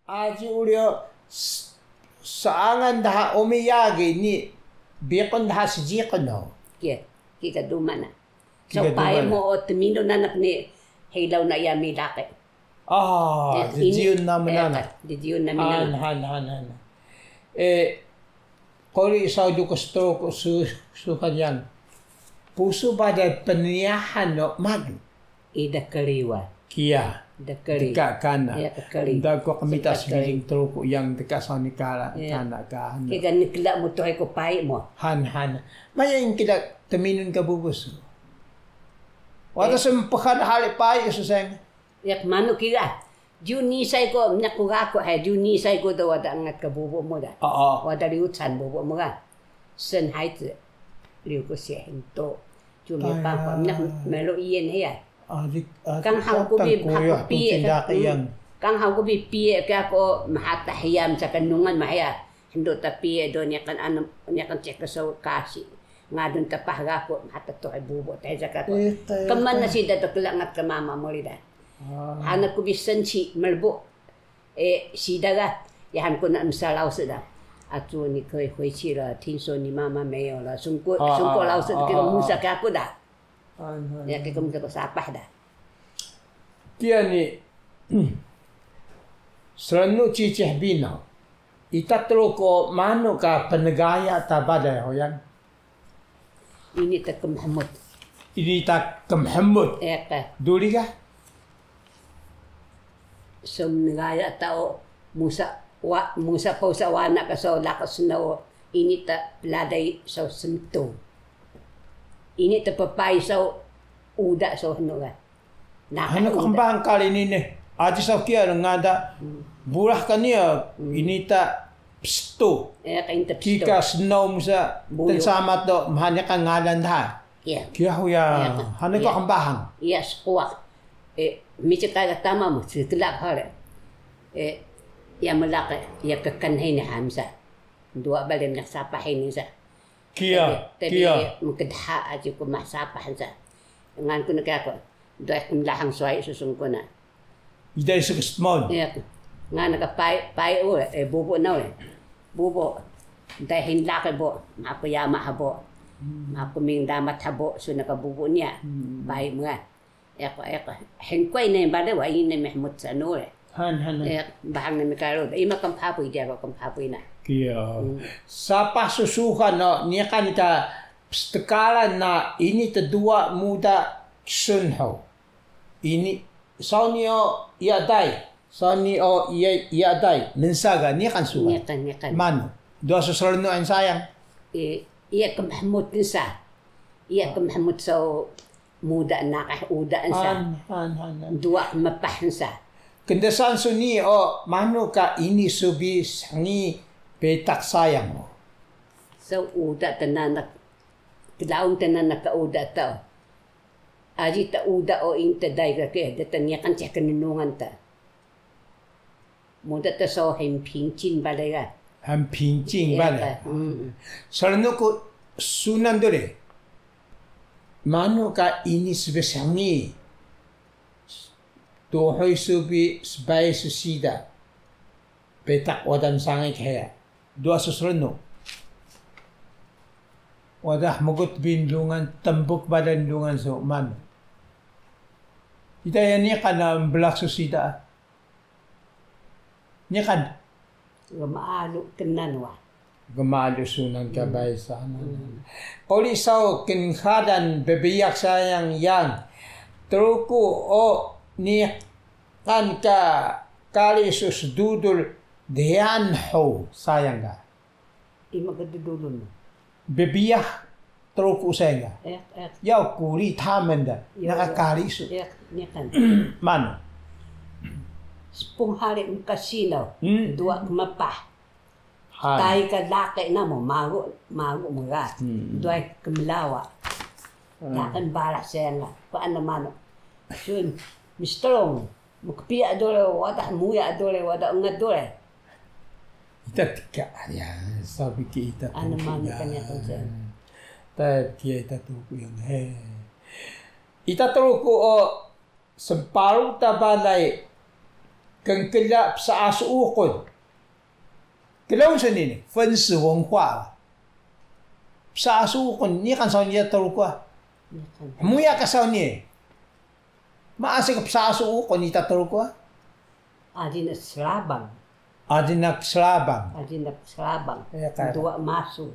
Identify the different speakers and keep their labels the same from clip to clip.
Speaker 1: Aji ulio saangan dah omiyagi ni biakon dah sejikon no.
Speaker 2: Kia, kika dumana. So pae mo o temindo nanak ni hilaw na yami laki.
Speaker 1: Dijiun naman na.
Speaker 2: Dijiun namin na.
Speaker 1: Han. Kori isaw du ko stroke suhan yan. Puso ba da paniyahan no madu?
Speaker 2: Ida kaliwa.
Speaker 1: Kia.
Speaker 2: Dakari.
Speaker 1: Dekat kana.
Speaker 2: Ya, dakari.
Speaker 1: Dago kami tas biling troko yang dekat sa ni kana ka.
Speaker 2: Kika nikla mo to ko pae mo.
Speaker 1: Han. Maya yung kita teminun ka bubus. Wala sempakan hali pae suseng.
Speaker 2: Yak manu kira. Juni sai ko nakuga ko Juni sai ko do wada angat ka bubo mo da. Wada liu chan bubo mo ga. Sen hai zi liu ko xie hin to. Ju me pa ko nak melo yen he ya. Kang hau ko bi hak pi kang hau ko bi pi ka ko mahata hiyam sa kanungan mahaya. Hindo ta pi do nya kan anam nya kan cek so kasi. Ngadun ta pahga ko mahata to ay bubo ta ka ko. Kaman na sida to kelangat ka mama mo lida. Anak ko bisan si melbo sida ga yahan ko na misalaw sada atu ni ko hui chi la tinso ni mama me yo la sungko lao sada ke musa ka ko da ya ke kum ko sapah da
Speaker 1: kia ni seranu cicih bina itatlo ko mano ka penegaya tabada hoyan
Speaker 2: ini tak Muhammad
Speaker 1: duli ka
Speaker 2: nagaya tao musa pausa wana ka so lakas na ini ta laday so sento ini ta papay so uda so hano ga
Speaker 1: ano kambang kali ni aji sa kia ngada burah kaniya ini ta psto kika snow musa tensama to mahanya ka ngalan ha kia huya ano ka kambang
Speaker 2: yes kuwa Mica kaya tama mo setelah hari ya melaka ya kekanhin hamsa dua balen nak sapahin sa
Speaker 1: kia
Speaker 2: mukadha aja ko masapahan sa ngan ko nakako do ay kumlahang soy susung ko na
Speaker 1: idai sa kustmon
Speaker 2: ya ngan ka pai bubo na bubo dahil laki bo mapayama habo mapuming damat habo so nakabubo niya pai mga Eko hengkway na yung bada wa ini Mahmud Sano
Speaker 1: Han.
Speaker 2: Bahang na mikaro. Ima kampapoy dia ko kampapoy na.
Speaker 1: Kaya sa pasusukan no niya kan ka pstekalan na ini tedua muda sunho. Ini sonio iadai. Sonio iadai. Mensaga niya kan suka.
Speaker 2: Niya kan.
Speaker 1: Man. Dua susulno ang sayang.
Speaker 2: Iya ka Mahmud nisa. Iya ka Mahmud so muda nakah uda sa dua mapahan sa
Speaker 1: kendesan suni mano ka ini subi sangi petak sayang mo
Speaker 2: so uda tananak kilaung tananak ka uda tao aji ta uda inta dai ka ke datanya kan cek kenungan ta muda ta so hempincin balaga
Speaker 1: hempincin balaga sarno ko sunan dole Mano ka ini sebesangi Tuhoy subi sebay susida Petak wadan sangi kaya Dua susreno Wadah magut bindungan Tembuk badan dungan so man Ita yan niya ka na belak susida Niya kan
Speaker 2: Gamaalo kenanwa
Speaker 1: Gemalo sunan kabay sana. Polisaw kinhadan bebiyak sayang yang truku ni kan ka kalisus dudul diyan ho sayang ka.
Speaker 2: Ima kadudulun.
Speaker 1: Bebiyak truku sayang ka. Yaw kuri tamenda nakakalisus.
Speaker 2: Niya kan.
Speaker 1: Man.
Speaker 2: Sepung hari kasino dua kemapah. Tay ka laki na mo mago mga doy kumlawa lakan bala senga paano mano sun mistrong mukpia dole wada muya dole wada ungat dole
Speaker 1: ita tika ya sabi kita
Speaker 2: ano mano kanya konsen
Speaker 1: ta kia ita tu yang ita truko semparu tabalay 跟kela sa asuukod. Kelaw sa nini, 分子文化。sa asuukod, ni kan sa niya taro ko. Muya ka sa niya. Maasik sa asuukod, ni tataro ko.
Speaker 2: Adina selabang.
Speaker 1: Adina selabang.
Speaker 2: Adina selabang. Dua masu.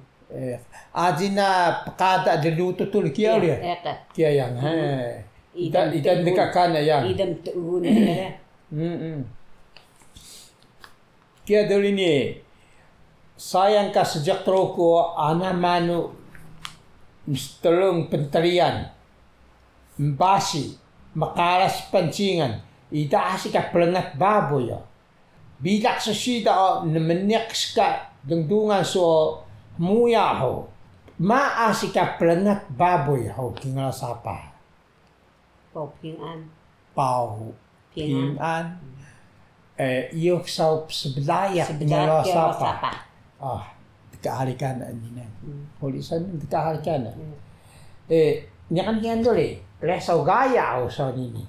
Speaker 1: Adina pakada diluto tuloy. Kaya ulit. Kaya yang. Idan dekakana yang.
Speaker 2: Idam tuun na.
Speaker 1: Kaya dulu ni. Sayang ka sejak troko ana manu mistelung pentarian mbasi makaras pancingan idasi ka pelengat baboy bilak sa sida nemenek ska dungdungan so muya ho maasi ka pelengat baboy ho kingal sapa
Speaker 2: pau pingan
Speaker 1: iyo sa sebelaya kingal sapa dikaharikan ini polisan dikaharikan nyakan yan dole lesaw gaya o sa nini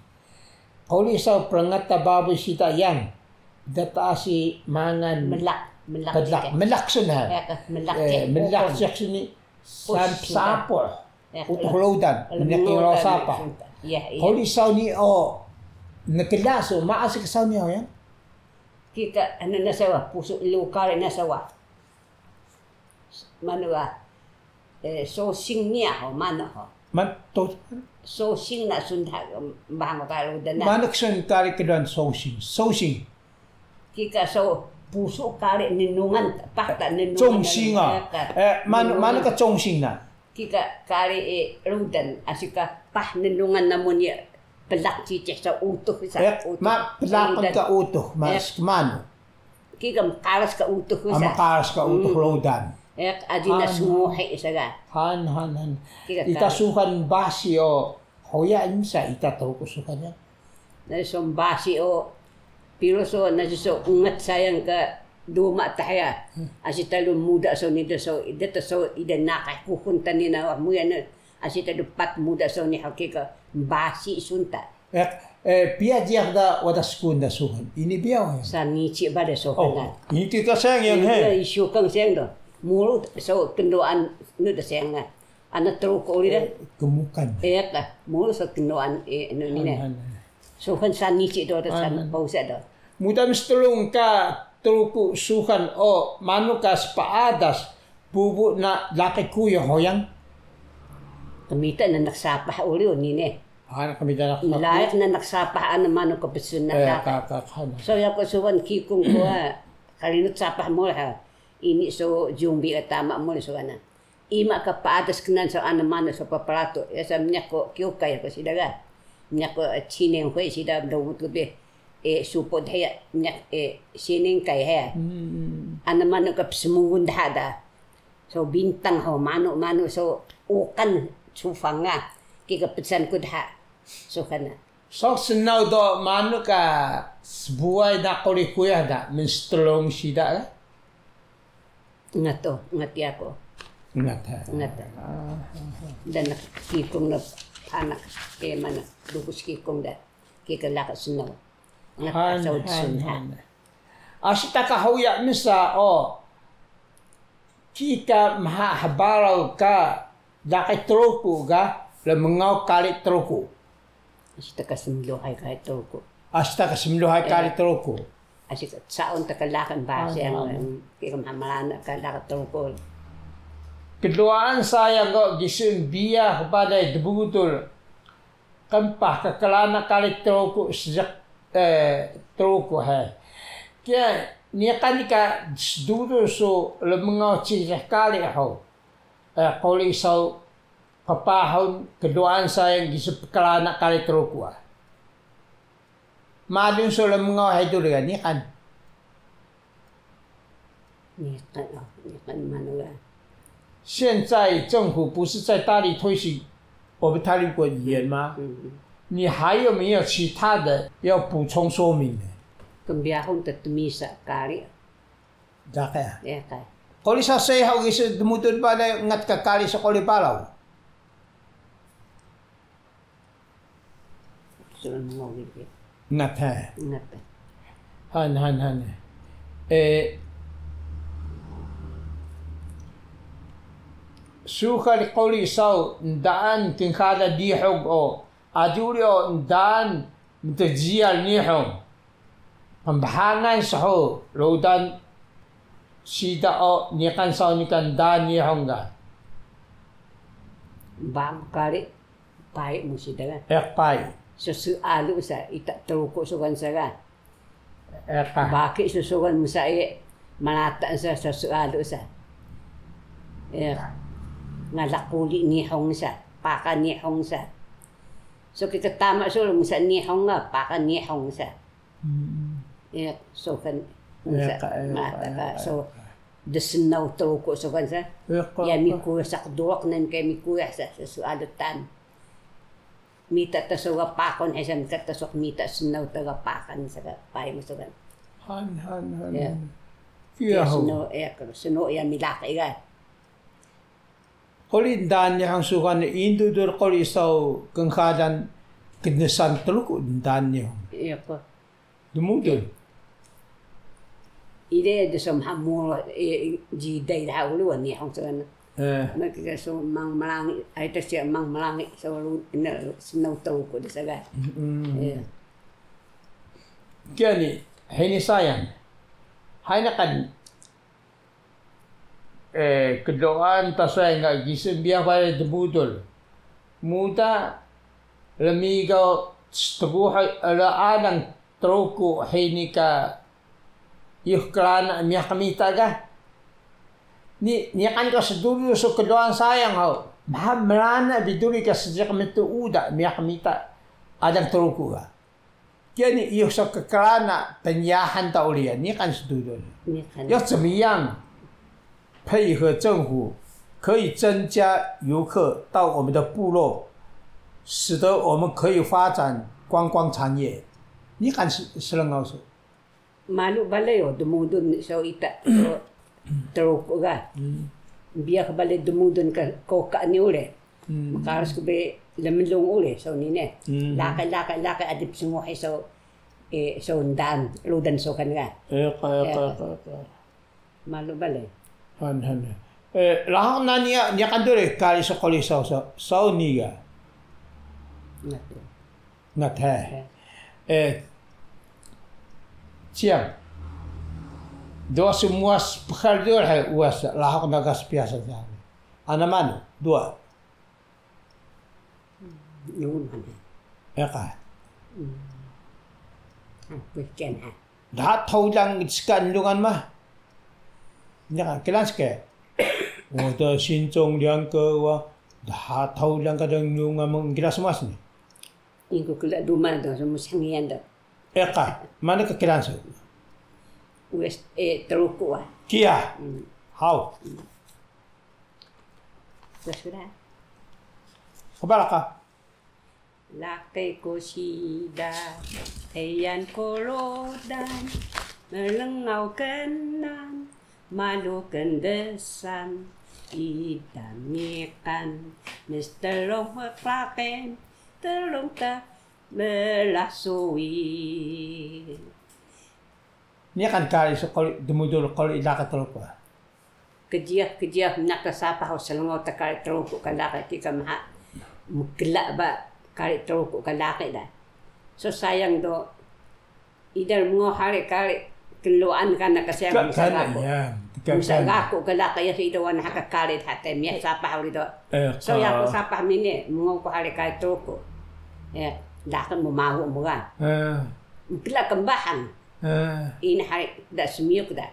Speaker 1: polisaw prangat tababoy sita yang data si mangan melak sunha melak siya sini sapor utuklaudan nakingaw sapa polisaw ni o nakilaso maasik saw niya yan
Speaker 2: kita ano nasawa puso lokal nasawa manua so sing niya ho mana ho
Speaker 1: man to
Speaker 2: so sing na sunda bang kalau dan
Speaker 1: manak sun kari kedan so sing
Speaker 2: kita so puso kari ninungan pakta ninungan
Speaker 1: chong singa mana ka chong sing na
Speaker 2: kita kari rudan asika pah ninungan namun ya pelak cicek sa utuh sa
Speaker 1: ma pelak ka utuh mas mano
Speaker 2: kita karas ka utuh sa
Speaker 1: makaras ka utuh laudan
Speaker 2: adina sumuhi isaga
Speaker 1: han ita sukan basi o hoya insa ita to kusukan ya
Speaker 2: na som basi o pero so na so ungat sayang ka duma tahya asita lu muda so nito so idata so ida nakay kukuntan ni na mo yan asita dupat muda so ni hakika basi sunta
Speaker 1: pia dia da wada skunda suhan ini biaw
Speaker 2: sa nichi bada so kana
Speaker 1: ini kita sayang yang he
Speaker 2: isu kang sayang do mulut so kendoan nu da sayang na ana tru ko ida
Speaker 1: gemukan
Speaker 2: ka mulut so kendoan no ni na so kan sa nichi do da san pausa do
Speaker 1: muda mistulung ka truku suhan o manukas paadas bubu na laki kuya hoyang
Speaker 2: kamita na nagsapah uli ni ne
Speaker 1: kami dah
Speaker 2: layak na nagsapah ano mano ko besun na so ya ko suwan kikung ko kalinut sapah mo ha ini so jumbi tama mo so kana ima ka paadas kenan so ano mano so paparato ya sa nya ko kyo kaya ko sidaga nya ko chinen ko sida do ko be supod haya nya sining kay ha ano mano ka sumugun dada so bintang ho mano so ukan sufanga kika pesan ko dha so kana
Speaker 1: so senaw do mano ka sebuai na koli kuya da minstrong sida la
Speaker 2: ngati ako
Speaker 1: ngat
Speaker 2: dan kikong na anak mana dukus kikong da kika lakas senaw ngat sa sunha
Speaker 1: asita ka hoya misa o kika mahabaraw ka dakay troku ga lemengau kali troku
Speaker 2: asita kasimluhay kali troku asita saon takalakan base ang kikamamalana kalakan troku
Speaker 1: keduaan saya go gisun biya kepada debutul kempah kekelana kali troku sejak troku kaya niakan ka dulu so lemengau cicah kali ho koli sau papahon keduaan saya yang gisekelana kali troku malun so lemengau itu dengan ni kan
Speaker 2: mana
Speaker 1: 现在政府不是在大力推行我们大陆国语言吗？你还有没有其他的要补充说明的？
Speaker 2: Kembiyahon tatumisa kari.
Speaker 1: Daka.
Speaker 2: Ya kay.
Speaker 1: Koli sa sehaw gis dumutod pa na ngat kakali sa kolipalaw.
Speaker 2: Sulan mo gid.
Speaker 1: Ngat ha.
Speaker 2: Ngat.
Speaker 1: Han. Sukar qoli saw daan kin khala dihog o adulio daan mtajiyal nihong pambahangan saho rodan sida o nikan saw nikan daan nihong ga
Speaker 2: bam kali pai musida
Speaker 1: pai
Speaker 2: sesualu sa ita truko sugan saga
Speaker 1: baki
Speaker 2: susugan musa manata sa sesualu sa ngalakuli nihong sa paka nihong sa so kikatama so musa nihong nga paka nihong sa so kan musa mata ka so desnaw truko sugan sa ya miku sak duwak nan kay miku sa sualutan mita tasoga pakon ay sa mita tasok mita sunaw taga pakan sa pay mo sugan
Speaker 1: han
Speaker 2: suno ya milaki ga
Speaker 1: Koli dan yang sukan indudur koli sau kengkadan kenesan teluk dan yang.
Speaker 2: Iya ko.
Speaker 1: Dumudul.
Speaker 2: Ide de som hamul ji dai da ulu ni hong sukan. Nak so mang malangi ai ta sia mang malangi so lu ina snow tau ko de saga. Iya.
Speaker 1: Kiani hini sayang. Haina kan kedoaan tasay nga gising biya kaya debudol muda lamigaw staguhay alaanang troko hini ka yukrana niya kamita ga ni kan ka sedulo so kedoaan sayang ho mahamrana biduli ka sejak metu uda niya kamita adang troko ga kaya iyo sa kakrana penyahan ta ulian ni kan sedulo yo semiyang配合政府可以增加游客到我们的部落，使得我们可以发展观光产业。你看是能告诉
Speaker 2: ？Malu balay o dumudun sa ita troko ga. Biya ka balay dumudun ka koka ni ule. Makaras ko be lamilong ule so nine. Laka adip sunguhay so so undan ludan so kan ga. Malu balay.
Speaker 1: Han. Lahang na niya kan dure kali sa koli sa niya. Ngat he. Siang. Dua semua pekerja hai uas lahang nagas biasa saja. Anaman dua.
Speaker 2: Yun man.
Speaker 1: Eka.
Speaker 2: Weekend ha.
Speaker 1: Dah tahu lang sekan lungan mah. 你看，给咱是个，我的心中两个我，他头两个人用我们给他什么事呢？
Speaker 2: 应该给他多嘛的，什么香烟的。
Speaker 1: mana ke kita su?
Speaker 2: Wes teruk ah.
Speaker 1: Kia. How?
Speaker 2: Sudah.
Speaker 1: Kebalaka.
Speaker 2: Laki ko sida, ayan kolodan, melengau kenan. Malu kendesan idamikan Mr. Lomplaken telung tak melasui.
Speaker 1: Ini kan kali sekali demudul kali ilaka teluk.
Speaker 2: Kejiah nakasapa ho selongo ta kali teluk kalaka tika maha mukla ba kali teluk kalaka da. So sayang do idal mo hari kali keluan kan nakasayang misagaku. Misagaku kalaka ya si idawan hakakalit hati miya sapah ulit do. So ya ko sapah mini mungo ko hari kali teluk. Dakan mo mahu mo kan. Mukla kambahan. Ini hari da sumiyok da.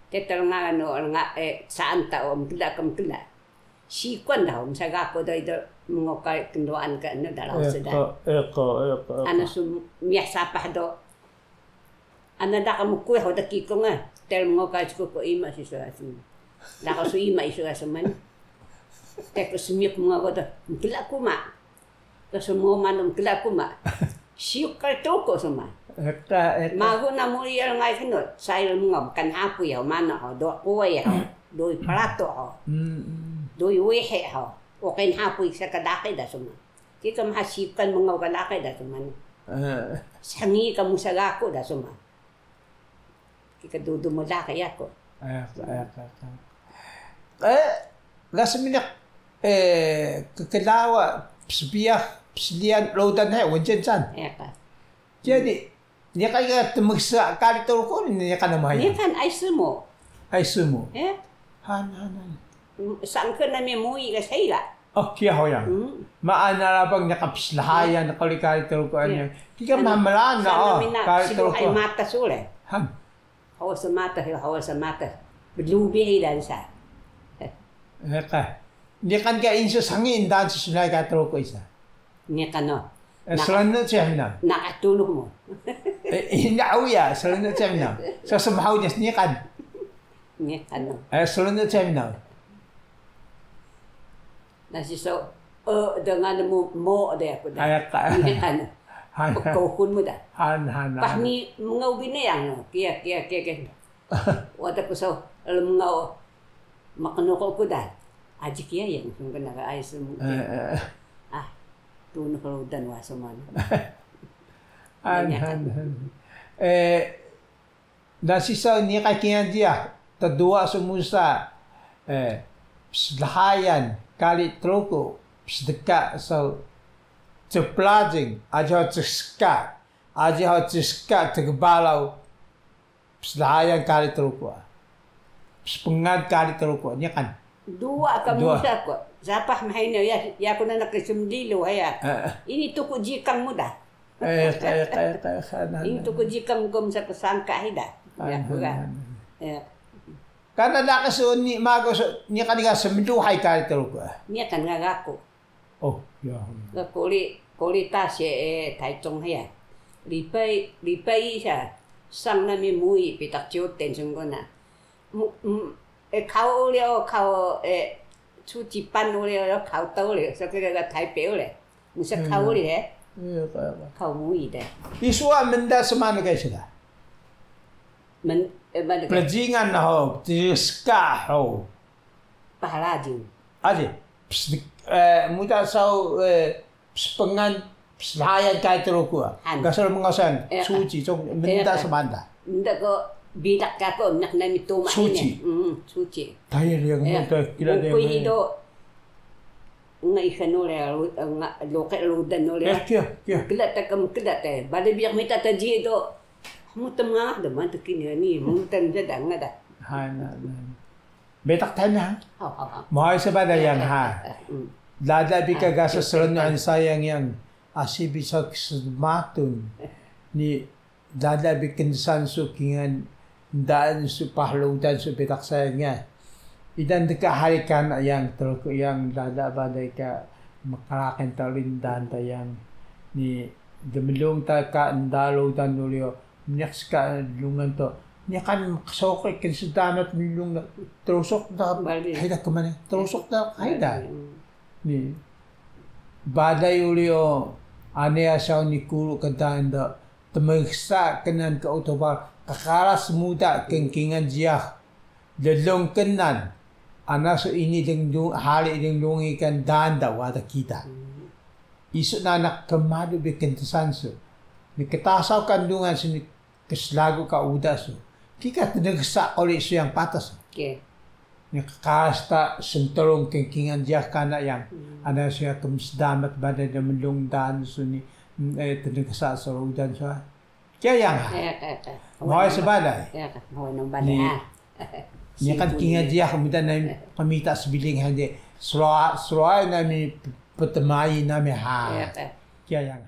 Speaker 2: Tetel nga ano nga saan ta o mukla kamukla. Sikwan daw misagaku do ito mungo kali kenduan ka ano dalaw sada.
Speaker 1: Eko.
Speaker 2: Ano sum miya sapah do. Ana da ka mukuy ho da kiko nga. Tel mo ka ko ima si sa asin. Da ka su ima isu asaman. Te ko sumiyok mo ko da. Mukla ko ma. Ka sumo manum mukla ko ma. Siuk ka toko sama. Mago na mo iyal ngai kanot. Sayal mo kan hapu yaw mana ho do kuway ho. Doi plato ho. Doi wehe ho. O ken hapu sa kadakay da sama. Kika mahasikan mga kadakay da sama. Sangi ka mo sa gako da sama. Ikadudo mo la kaya ko.
Speaker 1: Lasminak kakalawa pslian lautan hai wajan san. Jadi dia kaya temagsa kali tol ko niya ka naman.
Speaker 2: Niya kan ay sumo.
Speaker 1: Ay sumo. Han.
Speaker 2: Saan ka na may mui ka sa ila?
Speaker 1: Oh, kaya ho yan. Maana bang nakapislahayan na kali tol ko niya. Kika mamalaan na kali tol ko.
Speaker 2: Siguro ay mata sule.
Speaker 1: Han.
Speaker 2: Hawa sa mata. Belubi ilan sa.
Speaker 1: Niya kan kaya inso sangin dan sa sulay ka tol ko isa.
Speaker 2: Niya ka no.
Speaker 1: Selanjutnya siya na.
Speaker 2: Nakatulog mo.
Speaker 1: Hindi ya, selanjutnya siya na. So somehow niya niya kan.
Speaker 2: Niya ka no.
Speaker 1: Selanjutnya siya na.
Speaker 2: Nasi so dengan mo ada ako da.
Speaker 1: Ayak ka.
Speaker 2: Niya ka no. Pagkauhon mo da.
Speaker 1: Han.
Speaker 2: Pas ni mga ubinayang no. Kaya. Wata ko so alam mga makanoko ko da. Aji kaya yan kung nakaayos mo. Tuno kalau dan wasaman. Han. Nasisa ni kakiyan dia tadua sumusa pslahayan kali troko psdeka so ceplajing aja ceska tegbalau pslahayan kali troko pengad kali troko niya kan. Dua kamu sa ko. Zapah mahay na ya ko na nakasumdilo haya. Ini tuko jikang mo da.
Speaker 1: Kaya.
Speaker 2: Ini tuko jikang ko sa kusangka hida. Ya ko ga.
Speaker 1: Karena nakaso ni mago niya kaniga sumduhay ka tol ko.
Speaker 2: Niya kan nga ako.
Speaker 1: Oh, ya.
Speaker 2: Ga kuli ta si Taichung haya. Lipay siya. Sang na mi mui pitak chuten sung ko na. Kau leo kau suci pan leo kau tahu leo sekarang Taipei leo musa kau leo kau mui deh.
Speaker 1: Isua menda semana guys dah. Pelajingan ho, tiska ho.
Speaker 2: Pahalajin.
Speaker 1: Aje, muda sau pengan selayan kait terukua. Gasol mengosan suci cong menda semana.
Speaker 2: Menda ko bidak kako nak na mituma
Speaker 1: suci.
Speaker 2: Suci.
Speaker 1: Tayo yang kira dia.
Speaker 2: Ko hido nga ikanole nga lokal ludan nole.
Speaker 1: Kya.
Speaker 2: Kila ta bale biak mita ta ji do. Mutam nga da man kini ni mutan da nga da.
Speaker 1: Betak tanya. Mahal sa bada yang ha. Lada bika gasa serenaan sayang yang asibisak matun ni dada bikin sansu kingan daan su pahludan su betak sayangnya. Idan deka harikan yang teruk yang dada badai ka makarakan talindan tayang ni demilong ta ka ndalo dan nulio next ka lungan to niya kan makasokay kan sudanat milong na terusok na hayda kumane terusok na hayda ni badai ulio ane asaw ni kuro kadanda temagsa kanan ka otobar kakaras muda kengkingan jiah lalong kanan anas ini ding hali ding lungi kan danda wada kita isu na nakamado bikin sanso ni katasaw kandungan sini keslago ka udaso kika tinagsa uli so yang patas ni kakasta sentorong kengkingan jiah kana yang ana siya kumsdamat bada na melong dan so ni tinagsa sa udan so kaya yang mau sebalay
Speaker 2: mau nang balay
Speaker 1: niya kan kinga dia kemudian na pamita sebiling hande sroa na mi petemai na mi ha kaya yang